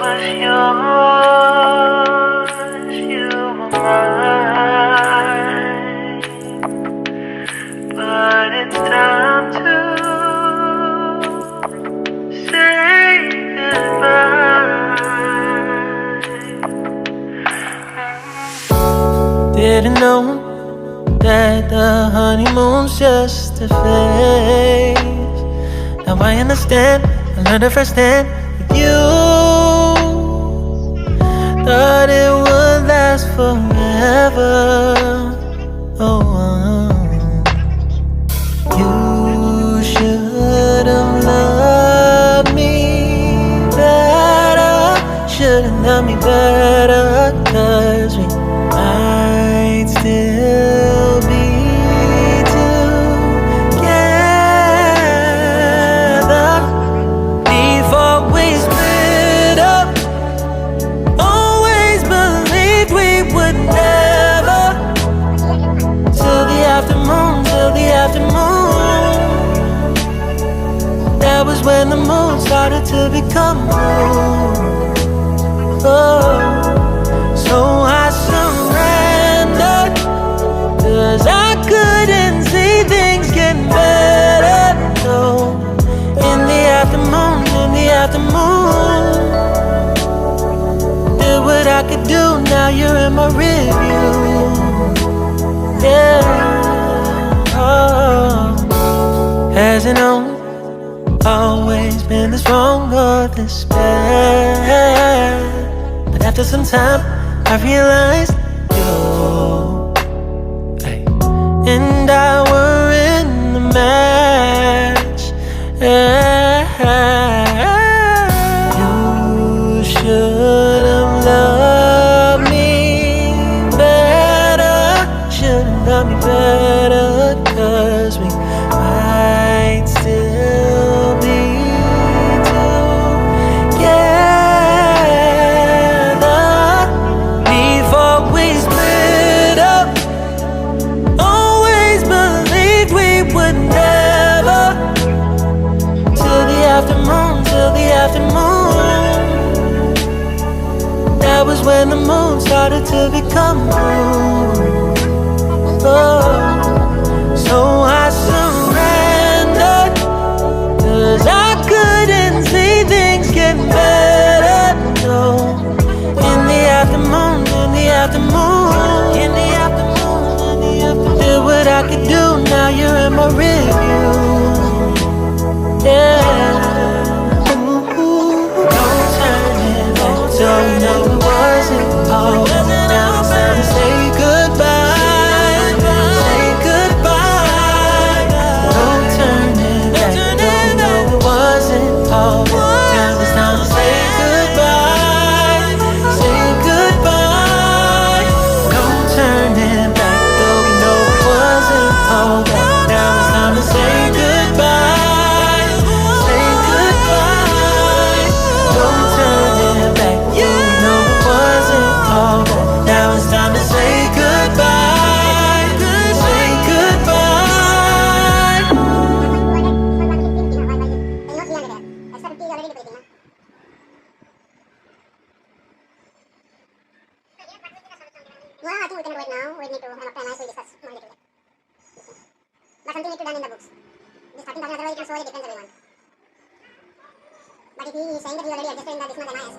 was yours, you were mine. But it's time to say goodbye. Didn't know that the honeymoon's just a phase. Now I understand, I learned it firsthand with you. Thought it would last forever. Oh, you should have loved me better. Should have loved me better, 'cause we might still be together before we split up. Always believed we would never. Till the afternoon, till the afternoon. That was when the moon started to become moon. Oh, so I surrendered, 'cause I couldn't see things getting better. No, in the afternoon, in the afternoon. Did what I could do, now you're in my review. Yeah, oh. Hasn't always been this wrong or this bad. But after some time, I realized you and I were in the match. You should have loved me better. Should have loved me better, 'cause we might still be together before we split up. Always believed we would never. Till the afternoon, till the afternoon. That was when the moon started to become moon. Oh, so I surrendered, 'cause I couldn't see things getting better. No, in the afternoon, in the afternoon, in the afternoon, in the afternoon. Did what I could do, now you're in my review. Yeah, no turning back. Don't know it wasn't all. Now it's time to say goodbye. Say goodbye. No turning back. Don't know it wasn't all. Now it's time to say goodbye. Say goodbye. No turning back. Though we know it wasn't all. Now it's time to say goodbye. Say goodbye. No turning back. Though we know it wasn't all. Now it's time to say goodbye. Say goodbye. Well, I think we can do it now. We need to plan we discuss more later. But something need to done in the books. This 13,000 otherwise it will slowly depends everyone. But if he is saying that he already adjusted in the this month NIS.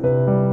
you.